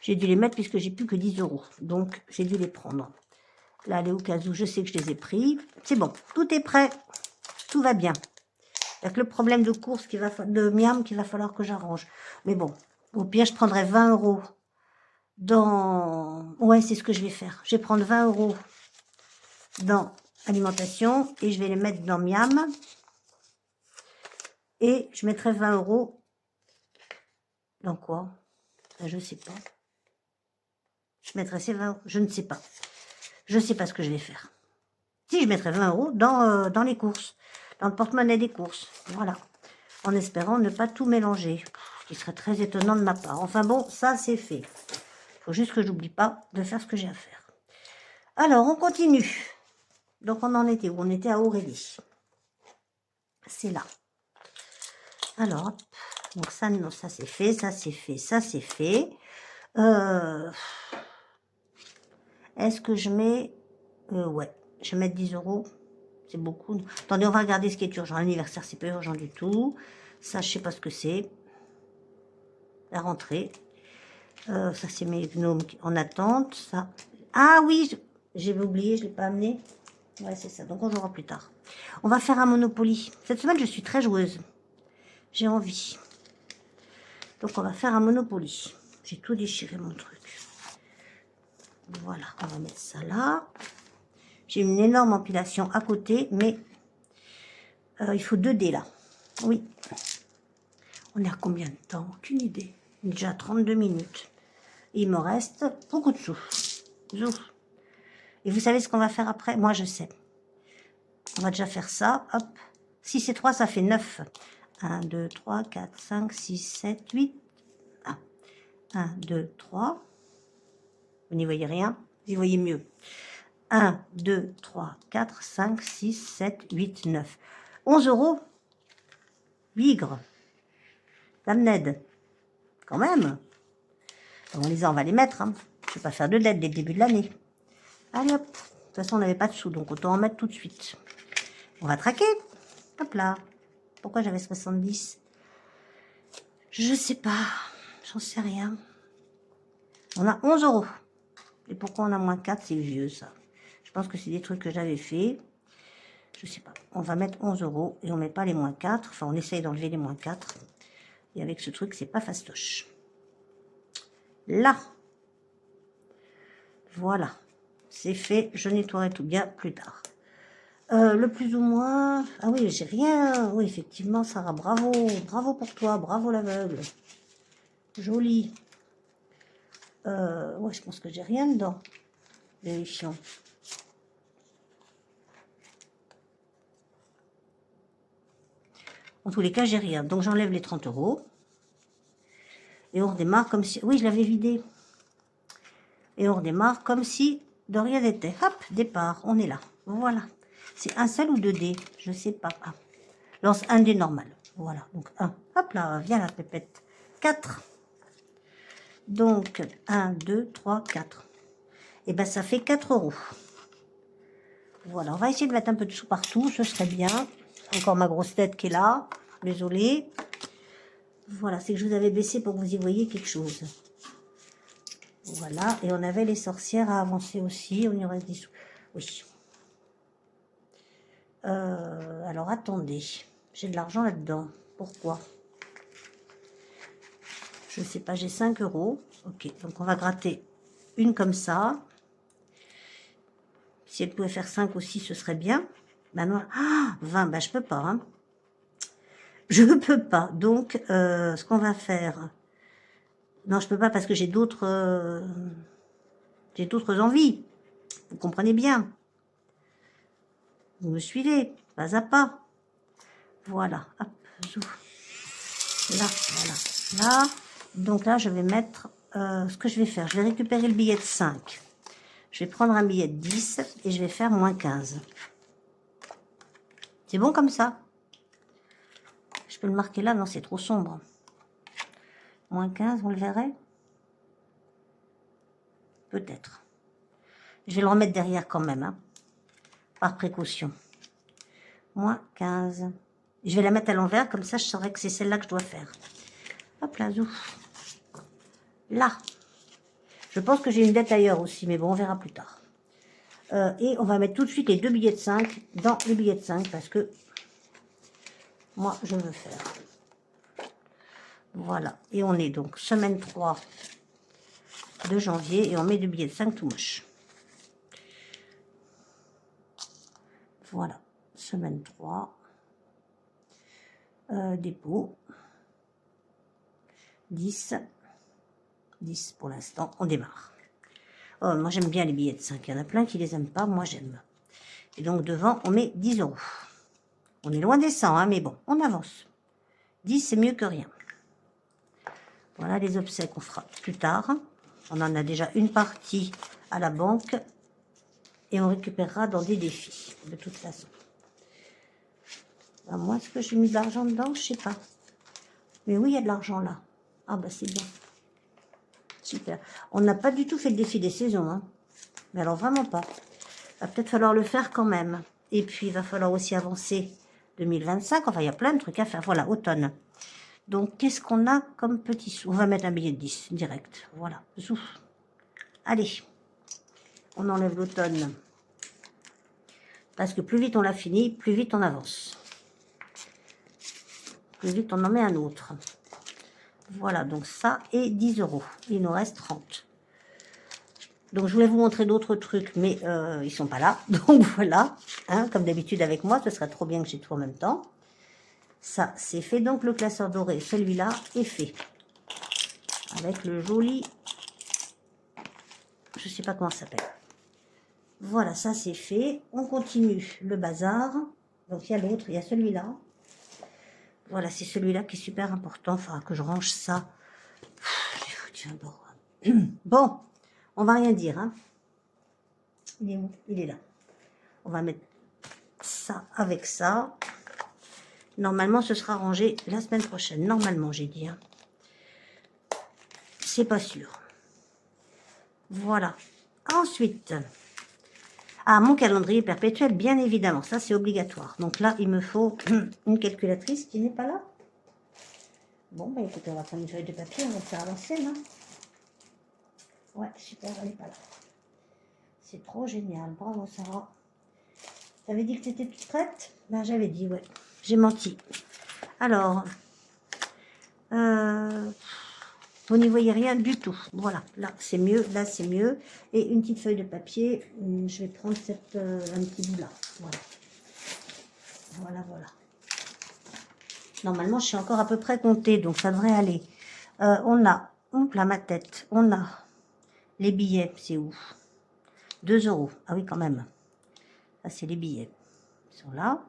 J'ai dû les mettre puisque j'ai plus que 10 €. Donc, j'ai dû les prendre. Là, les au cas où, je sais que je les ai pris. C'est bon, tout est prêt. Tout va bien. Il n'y a que le problème de course, de miam, qu'il va falloir que j'arrange. Mais bon, au pire, je prendrai 20 € dans... Ouais, c'est ce que je vais faire. Je vais prendre 20 € dans alimentation et je vais les mettre dans miam. Et je mettrai 20 € dans quoi? Je ne sais pas. Je mettrai ces 20 €. Je ne sais pas. Je ne sais pas ce que je vais faire. Si, je mettrai 20 € dans les courses. Dans le porte-monnaie des courses. Voilà. En espérant ne pas tout mélanger. Ce qui serait très étonnant de ma part. Enfin bon, ça c'est fait. Il faut juste que j'oublie pas de faire ce que j'ai à faire. Alors, on continue. Donc, on en était où? On était à Aurélie. C'est là. Alors, hop. Donc ça, non, ça c'est fait, ça c'est fait, ça c'est fait. Est-ce que je mets... ouais, je vais mettre 10 €. C'est beaucoup. Attendez, on va regarder ce qui est urgent. L'anniversaire, c'est pas urgent du tout. Ça, je sais pas ce que c'est. La rentrée. Ça, c'est mes gnomes en attente. Ça. Ah oui, j'ai oublié, je l'ai pas amené. Ouais, c'est ça. Donc, on jouera plus tard. On va faire un Monopoly. Cette semaine, je suis très joueuse. J'ai envie. Donc, on va faire un Monopoly. J'ai tout déchiré, mon truc. Voilà, on va mettre ça là. J'ai une énorme empilation à côté, mais il faut 2 dés là. Oui. On est à combien de temps? Aucune idée. Déjà 32 minutes. Et il me reste beaucoup de sous. Zouf. Et vous savez ce qu'on va faire après? Moi, je sais. On va déjà faire ça. Hop. 6 et 3, ça fait 9. 1, 2, 3, 4, 5, 6, 7, 8. 1, 2, 3. Vous n'y voyez rien? Vous y voyez mieux. 1, 2, 3, 4, 5, 6, 7, 8, 9. 11 €. Bigre. Dame Ned. Quand même. On va les mettre. Hein. Je ne vais pas faire de dette dès le début de l'année. Allez hop. De toute façon, on n'avait pas de sous, donc autant en mettre tout de suite. On va traquer. Hop là. Pourquoi j'avais 70? Je sais pas. J'en sais rien. On a 11 €. Et pourquoi on a moins 4? C'est vieux, ça. Je pense que c'est des trucs que j'avais fait. Je sais pas. On va mettre 11 € et on met pas les moins 4. Enfin, on essaye d'enlever les moins 4. Et avec ce truc, c'est pas fastoche. Là. Voilà. C'est fait. Je nettoierai tout bien plus tard. Le plus ou moins... Ah oui, j'ai rien. Oui, effectivement, Sarah, bravo. Bravo pour toi. Bravo l'aveugle. Joli. Ouais, je pense que j'ai rien dedans. Vérifions. En tous les cas, j'ai rien. Donc, j'enlève les 30 €. Et on redémarre comme si... Oui, je l'avais vidé. Et on redémarre comme si de rien n'était. Hop, départ. On est là. Voilà. C'est un seul ou 2 dés? Je sais pas. Ah. Lance un dé normal. Voilà. Donc, 1. Hop là, viens la pépette. 4. Donc, 1, 2, 3, 4. Et ben, ça fait 4 €. Voilà. On va essayer de mettre un peu de sous partout. Ce serait bien. Encore ma grosse tête qui est là. Désolée. Voilà. C'est que je vous avais baissé pour que vous y voyiez quelque chose. Voilà. Et on avait les sorcières à avancer aussi. On y reste des sous. Oui. Alors, attendez. J'ai de l'argent là-dedans. Pourquoi? Je ne sais pas, j'ai 5 €. Ok, donc on va gratter une comme ça. Si elle pouvait faire 5 aussi, ce serait bien. Maintenant, 20, bah je peux pas. Hein. Je ne peux pas. Donc, ce qu'on va faire... Non, je peux pas parce que j'ai d'autres envies. Vous comprenez bien. Vous me suivez, pas à pas. Voilà, hop, j'ouvre. Là, voilà, là. Donc là, je vais mettre ce que je vais faire. Je vais récupérer le billet de 5. Je vais prendre un billet de 10 et je vais faire moins 15. C'est bon comme ça? Je peux le marquer là? Non, c'est trop sombre. Moins 15, vous le verrez? Peut-être. Je vais le remettre derrière quand même, hein, par précaution. Moins 15. Je vais la mettre à l'envers, comme ça je saurai que c'est celle-là que je dois faire. Hop là, zouf. Là. Je pense que j'ai une dette ailleurs aussi, mais bon, on verra plus tard. Et on va mettre tout de suite les 2 billets de 5 dans les billets de 5 parce que moi, je veux faire. Voilà. Et on est donc semaine 3 de janvier et on met 2 billets de 5 tout moche. Voilà. Semaine 3. Dépôt. 10. 10 pour l'instant. On démarre. Oh, moi, j'aime bien les billets de 5. Il y en a plein qui les aiment pas. Moi, j'aime. Et donc, devant, on met 10 €. On est loin des 100, hein, mais bon, on avance. 10, c'est mieux que rien. Voilà les obsèques, on fera plus tard. On en a déjà une partie à la banque. Et on récupérera dans des défis, de toute façon. À moi, est-ce que j'ai mis de l'argent dedans? Je sais pas. Mais oui, il y a de l'argent là. Ah bah c'est bien. Super. On n'a pas du tout fait le défi des saisons. Hein. Mais alors vraiment pas. Va peut-être falloir le faire quand même. Et puis, il va falloir aussi avancer 2025. Enfin, il y a plein de trucs à faire. Voilà, automne. Donc, qu'est-ce qu'on a comme petit sou? On va mettre un billet de 10, direct. Voilà, zouf. Allez, on enlève l'automne. Parce que plus vite on l'a fini, plus vite on avance. Plus vite on en met un autre. Voilà, donc ça est 10 €. Il nous reste 30. Donc, je voulais vous montrer d'autres trucs, mais ils sont pas là. Donc, voilà. Hein, comme d'habitude avec moi, ce serait trop bien que j'ai tout en même temps. Ça, c'est fait. Donc, le classeur doré, celui-là, est fait. Avec le joli... Je sais pas comment ça s'appelle. Voilà, ça, c'est fait. On continue le bazar. Donc, il y a l'autre, il y a celui-là. Voilà, c'est celui-là qui est super important. Il faudra que je range ça. J'ai foutu un bord. Bon, on va rien dire. Hein. Il est où? Il est là. On va mettre ça avec ça. Normalement, ce sera rangé la semaine prochaine. Normalement, j'ai dit. Hein. C'est pas sûr. Voilà. Ensuite, mon calendrier perpétuel, bien évidemment. Ça, c'est obligatoire. Donc là, il me faut une calculatrice qui n'est pas là. Bon, bah écoutez, on va prendre une feuille de papier. On va faire à l'ancienne. Hein. Ouais, super, elle n'est pas là. C'est trop génial. Bravo, Sarah. T'avais dit que t'étais toute prête? Ben, j'avais dit, ouais. J'ai menti. Alors, vous n'y voyez rien du tout. Voilà, là, c'est mieux. Là, c'est mieux. Et une petite feuille de papier. Je vais prendre cette, un petit bout là. Voilà. Voilà, voilà. Normalement, je suis encore à peu près comptée, donc ça devrait aller. On a, hop là, ma tête. On a les billets, c'est où? 2 €. Ah oui, quand même. Ça, c'est les billets. Ils sont là.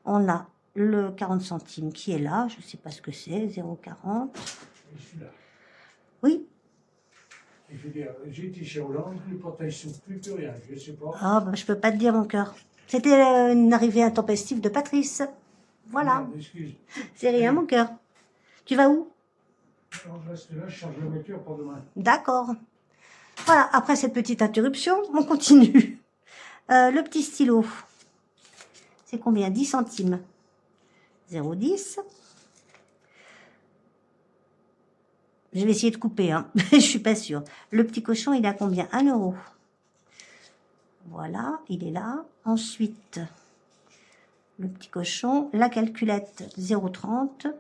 On a le 40 centimes qui est là. Je ne sais pas ce que c'est. 0,40. Oui. J'ai été chez Hollande, le portail s'ouvre plus rien. Je ne sais pas. Ah, bah, je peux pas te dire, mon cœur. C'était une arrivée intempestive de Patrice. Voilà. Merde, excuse. C'est rien, mon cœur. Tu vas où? Non, je reste là, je change la voiture pour demain. D'accord. Voilà, après cette petite interruption, on continue. Le petit stylo, c'est combien? 10 centimes. 0,10. Je vais essayer de couper, hein. Je suis pas sûre. Le petit cochon, il a combien? 1 €. Voilà, il est là. Ensuite, le petit cochon. La calculette 0,30.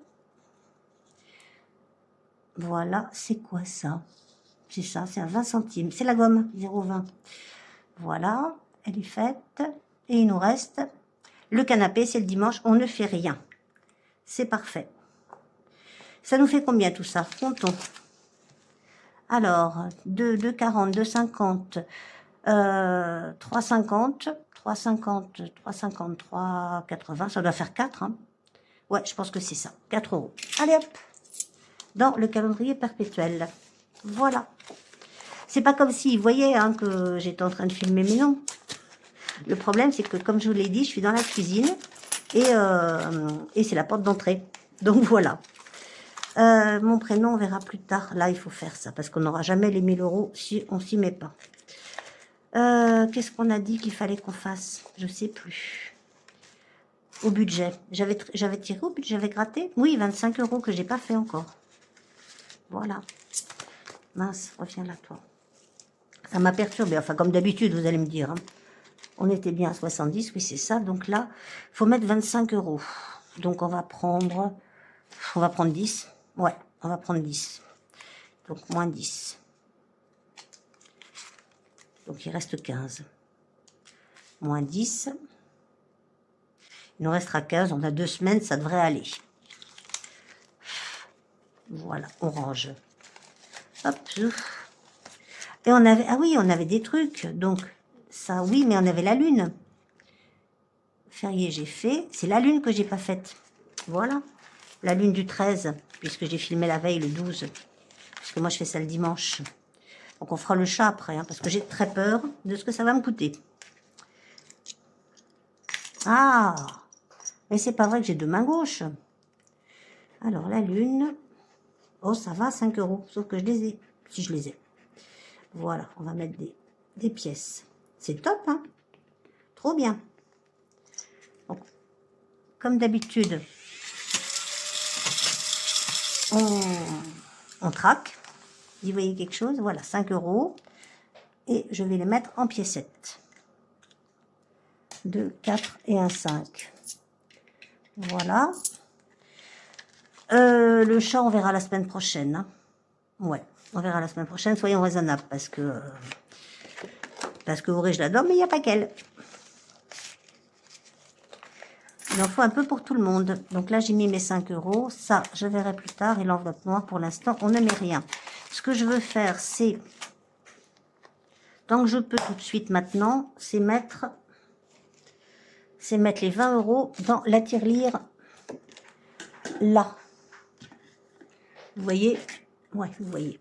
Voilà, c'est quoi ça? C'est ça, c'est à 20 centimes. C'est la gomme, 0,20. Voilà, elle est faite. Et il nous reste le canapé, c'est le dimanche, on ne fait rien. C'est parfait. Ça nous fait combien tout ça? Comptons. Alors, 2,40, 2,50, 3,50, 3,50, 3,50, 3,80, ça doit faire 4. Hein. Ouais, je pense que c'est ça, 4 euros. Allez hop, dans le calendrier perpétuel. Voilà. C'est pas comme si, vous voyez, hein, que j'étais en train de filmer, mais non. Le problème, c'est que, comme je vous l'ai dit, je suis dans la cuisine et c'est la porte d'entrée. Donc, voilà. Mon prénom, on verra plus tard. Là, il faut faire ça, parce qu'on n'aura jamais les 1000 euros si on s'y met pas. Qu'est-ce qu'on a dit qu'il fallait qu'on fasse? Je sais plus. Au budget. J'avais tiré au budget, j'avais gratté? Oui, 25 euros que j'ai pas fait encore. Voilà. Mince, reviens là, toi. Ça m'a perturbé. Enfin, comme d'habitude, vous allez me dire. Hein. On était bien à 70, oui, c'est ça. Donc là, il faut mettre 25 euros. Donc, on va prendre 10. Ouais, on va prendre 10. Donc, moins 10. Donc, il reste 15. Moins 10. Il nous restera 15. On a 2 semaines, ça devrait aller. Voilà, on range. Hop. Et on avait... Ah oui, on avait des trucs. Donc, ça, oui, mais on avait la lune. Férié, j'ai fait. C'est la lune que j'ai pas faite. Voilà. La lune du 13, puisque j'ai filmé la veille, le 12. Parce que moi, je fais ça le dimanche. Donc, on fera le chat après, hein, parce que j'ai très peur de ce que ça va me coûter. Ah, mais c'est pas vrai que j'ai 2 mains gauches. Alors, la lune. Oh, ça va, 5 euros. Sauf que je les ai. Si je les ai. Voilà, on va mettre des pièces. C'est top, hein? Trop bien. Donc, comme d'habitude, on traque. Vous voyez quelque chose? Voilà, 5 euros. Et je vais les mettre en piécettes. 2, 4 et un 5. Voilà. Le chat, on verra la semaine prochaine. Hein. Ouais, on verra la semaine prochaine. Soyons raisonnables parce que Auré, je l'adore, mais il n'y a pas qu'elle. Il en faut un peu pour tout le monde. Donc là, j'ai mis mes 5 euros. Ça, je verrai plus tard. Et l'enveloppe noire, pour l'instant, on ne met rien. Ce que je veux faire, c'est, tant que je peux tout de suite maintenant, c'est mettre les 20 euros dans la tirelire là. Vous voyez? Ouais, vous voyez.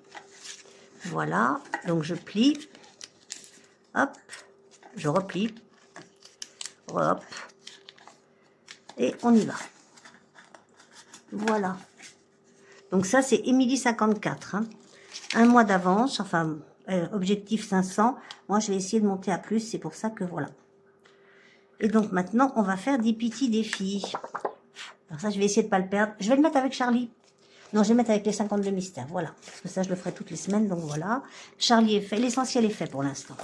Voilà. Donc, je plie. Hop. Je replie. Hop. Et on y va. Voilà. Donc ça, c'est Émilie 54. Hein. Un mois d'avance. Enfin, objectif 500. Moi, je vais essayer de monter à plus. C'est pour ça que voilà. Et donc, maintenant, on va faire des petits défis. Alors ça, je vais essayer de ne pas le perdre. Je vais le mettre avec Charlie. Non, je vais le mettre avec les 52 mystères. Voilà. Parce que ça, je le ferai toutes les semaines. Donc, voilà. Charlie est fait. L'essentiel est fait pour l'instant.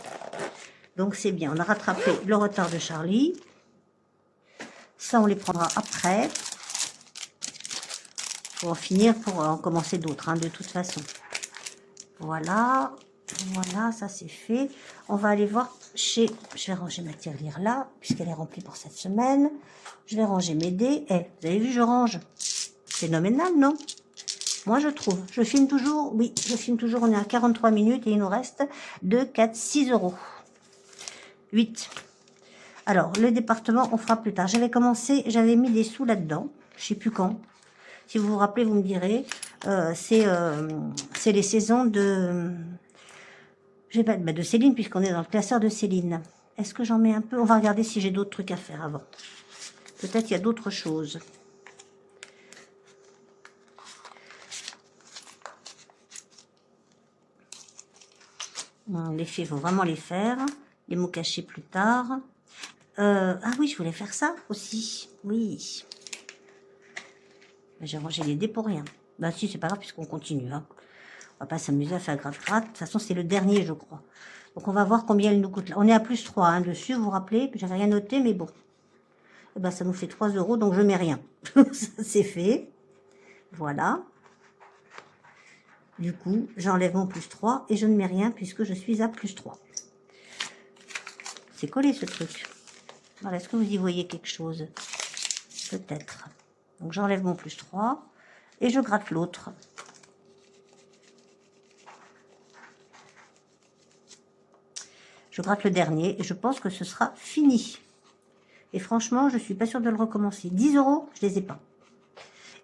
Donc, c'est bien. On a rattrapé le retard de Charlie. Ça, on les prendra après. Pour en finir, pour en commencer d'autres, hein, de toute façon. Voilà. Voilà, ça c'est fait. On va aller voir chez... Je vais ranger ma tirelire là, puisqu'elle est remplie pour cette semaine. Je vais ranger mes dés. Eh, vous avez vu, je range. C'est phénoménal, non? Moi, je trouve. Je filme toujours. Oui, je filme toujours. On est à 43 minutes et il nous reste 2, 4, 6 euros. 8. Alors, le département, on fera plus tard. J'avais commencé, j'avais mis des sous là-dedans. Je sais plus quand. Si vous vous rappelez, vous me direz. C'est les saisons de... Je vais pas de Céline, puisqu'on est dans le classeur de Céline. Est-ce que j'en mets un peu? On va regarder si j'ai d'autres trucs à faire avant. Peut-être il y a d'autres choses. Les faits, il faut vraiment les faire. Les mots cachés plus tard. Ah oui, je voulais faire ça aussi. Oui. J'ai rangé les dés pour rien. Bah si, c'est pas grave puisqu'on continue. Hein. On va pas s'amuser à faire gratte-gratte. De toute façon, c'est le dernier, je crois. Donc, on va voir combien il nous coûte. Là. On est à plus 3 hein, dessus, vous vous rappelez. J'avais rien noté, mais bon. eh ben, ça nous fait 3 euros, donc je mets rien. Ça, c'est fait. Voilà. Du coup, j'enlève mon plus 3 et je ne mets rien puisque je suis à plus 3. C'est collé ce truc. Voilà, est-ce que vous y voyez quelque chose? Peut-être. Donc j'enlève mon plus 3 et je gratte l'autre. Je gratte le dernier et je pense que ce sera fini. Et franchement, je ne suis pas sûre de le recommencer. 10 euros, je les ai pas.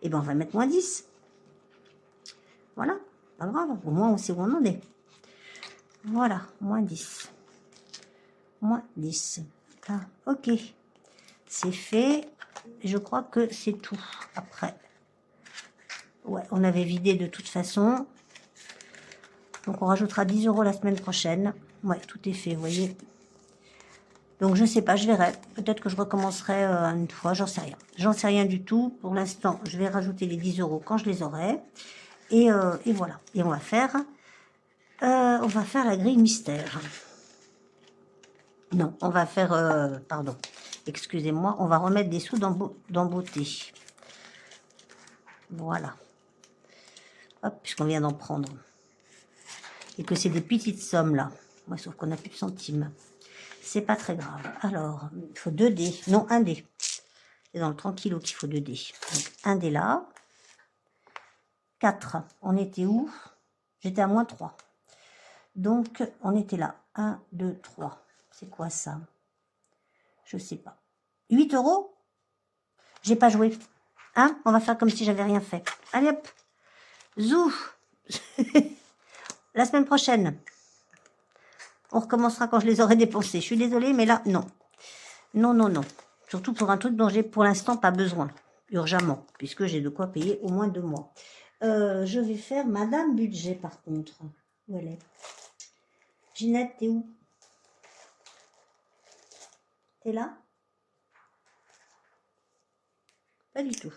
Et ben on va mettre moins 10. Voilà, pas grave. Au moins on sait où on en est. Voilà, moins 10. Moins 10. Ah, ok. C'est fait. Je crois que c'est tout. Après. Ouais, on avait vidé de toute façon. Donc on rajoutera 10 euros la semaine prochaine. Ouais, tout est fait, vous voyez. Donc je sais pas, je verrai. Peut-être que je recommencerai une fois, j'en sais rien. J'en sais rien du tout. Pour l'instant, je vais rajouter les 10 euros quand je les aurai. Et voilà. Et on va faire la grille mystère. Non, on va faire, pardon, excusez-moi, on va remettre des sous dans beauté. Voilà. Hop, puisqu'on vient d'en prendre. Et que c'est des petites sommes là. Ouais, sauf qu'on n'a plus de centimes. C'est pas très grave. Alors, il faut 2 dés. Non, 1 dé. C'est dans le tranquillo qu'il faut 2 dés. Donc, 1 dé là. 4. On était où? J'étais à moins 3. Donc, on était là. 1, 2, 3. C'est quoi ça? Je sais pas. 8 euros? J'ai pas joué. Hein? On va faire comme si j'avais rien fait. Allez hop. Zou. La semaine prochaine. On recommencera quand je les aurai dépensés. Je suis désolée, mais là, non. Non, non, non. Surtout pour un truc dont j'ai pour l'instant pas besoin. Urgemment. Puisque j'ai de quoi payer au moins 2 mois. Je vais faire Madame Budget, par contre. Où elle est? Ginette, t'es où? T'es là? Pas du tout.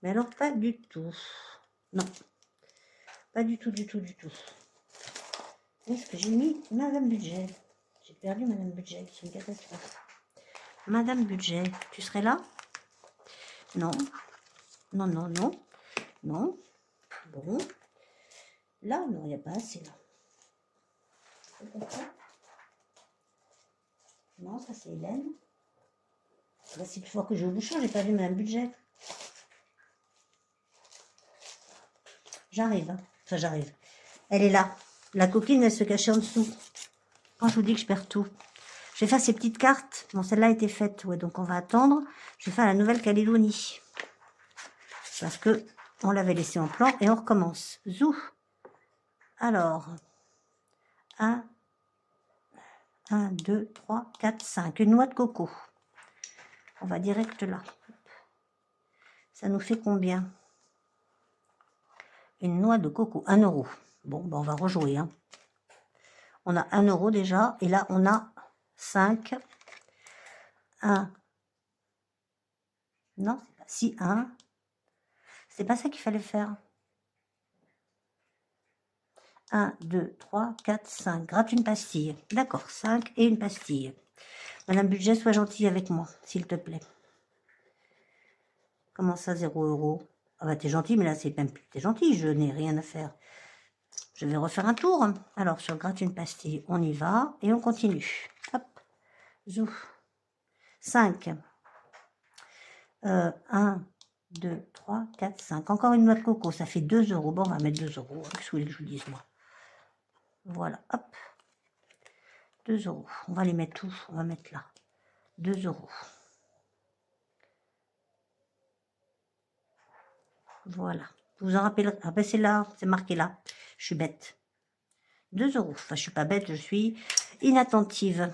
Mais alors, pas du tout. Non. Pas du tout, du tout, du tout. Où est-ce que j'ai mis Madame Budget? J'ai perdu Madame Budget. C'est une catastrophe. Madame Budget, tu serais là? Non. Non, non, non. Non. Bon. Là, non, il n'y a pas assez, là. Non, ça, c'est Hélène. Là, c'est plus fort que j'ai au bouchon. J'ai pas vu Madame Budget. J'arrive. Hein. Enfin, j'arrive. Elle est là. La coquine, elle se cachait en dessous. Quand je vous dis que je perds tout. Je vais faire ces petites cartes. Bon, celle-là a été faite. Ouais, donc on va attendre. Je vais faire la Nouvelle-Calédonie. Parce que on l'avait laissé en plan et on recommence. Zou. Alors. 1, 2, 3, 4, 5. Une noix de coco. On va direct là. Ça nous fait combien? Une noix de coco. 1 euro. Bon, ben on va rejouer. Hein. On a 1 euro déjà. Et là, on a 5. 1. Non, c'est pas si 1. C'est pas ça qu'il fallait faire. 1, 2, 3, 4, 5. Gratte une pastille. D'accord, 5 et une pastille. Madame Budget, sois gentille avec moi, s'il te plaît. Comment ça, 0 euro? Ah bah t'es gentil, mais là c'est même plus t'es gentil, je n'ai rien à faire. Je vais refaire un tour. Alors sur gratte une pastille, on y va et on continue. Hop, zou. 5. 1, 2, 3, 4, 5. Encore une noix de coco, ça fait 2 euros. Bon, on va mettre 2 euros. Qu'est-ce que vous voulez que je vous dise, moi? Voilà, hop. 2 euros. On va les mettre tous. On va mettre là. 2 euros. Voilà. Vous en rappelez? Ah ben c'est là, c'est marqué là. Je suis bête. 2 euros. Enfin, je suis pas bête, je suis inattentive.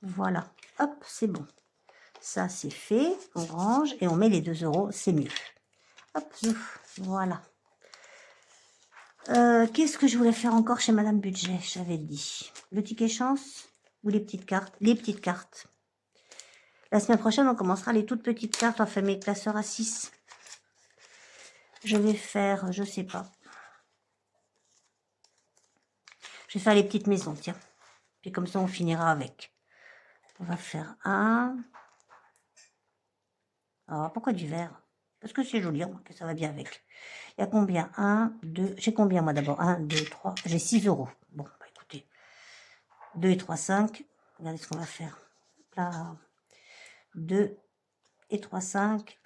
Voilà. Hop, c'est bon. Ça, c'est fait. On range et on met les 2 euros. C'est mieux. Hop, voilà. Qu'est-ce que je voulais faire encore chez Madame Budget? J'avais dit. Le ticket chance ou les petites cartes? Les petites cartes. La semaine prochaine, on commencera les toutes petites cartes. On fait mes classeurs à 6. Je vais faire, je sais pas. Je vais faire les petites maisons, tiens. Puis comme ça, on finira avec. On va faire un. Alors, pourquoi du vert? Parce que c'est joli, que ça va bien avec. Il y a combien? 1, 2, j'ai combien moi d'abord? 1, 2, 3, j'ai 6 €. Bon, bah écoutez, 2 et 3, 5. Regardez ce qu'on va faire. Là, 2 et 3, 5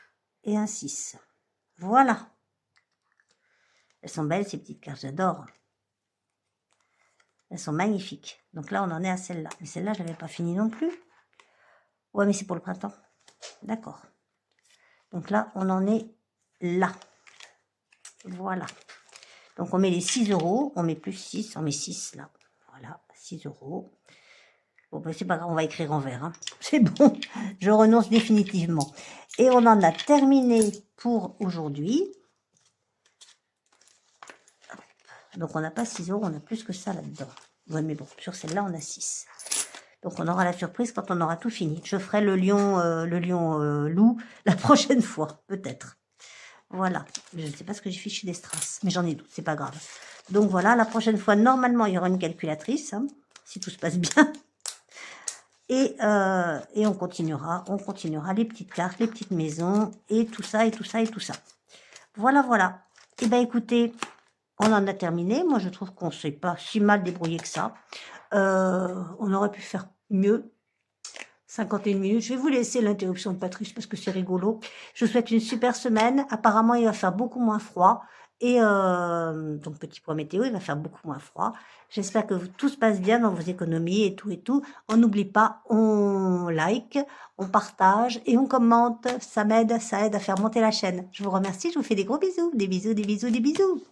et un 6. Voilà. Elles sont belles ces petites cartes, j'adore. Elles sont magnifiques. Donc là, on en est à celle-là. Mais celle-là, je n'avais pas fini non plus. Ouais, mais c'est pour le printemps. D'accord. Donc là, on en est là. Voilà. Donc on met les 6 €. On met plus 6. On met 6 là. Voilà, 6 €. Bon, ben c'est pas grave, on va écrire en vert. Hein. C'est bon. Je renonce définitivement. Et on en a terminé pour aujourd'hui. Donc on n'a pas 6 €, on a plus que ça là-dedans. Ouais, mais bon, sur celle-là, on a 6. Donc on aura la surprise quand on aura tout fini. Je ferai le lion loup la prochaine fois, peut-être. Voilà. Je ne sais pas ce que j'ai fichu des strass, mais j'en ai doute, c'est pas grave. Donc voilà, la prochaine fois, normalement, il y aura une calculatrice, hein, si tout se passe bien. Et on continuera les petites cartes, les petites maisons, et tout ça, et tout ça, et tout ça. Voilà, voilà. Et bien écoutez, on en a terminé. Moi, je trouve qu'on ne s'est pas si mal débrouillé que ça. On aurait pu faire mieux. 51 minutes. Je vais vous laisser l'interruption de Patrice parce que c'est rigolo. Je vous souhaite une super semaine. Apparemment, il va faire beaucoup moins froid. Et donc, petit point météo, il va faire beaucoup moins froid. J'espère que tout se passe bien dans vos économies et tout et tout. On n'oublie pas, on like, on partage et on commente. Ça m'aide, ça aide à faire monter la chaîne. Je vous remercie, je vous fais des gros bisous. Des bisous, des bisous, des bisous.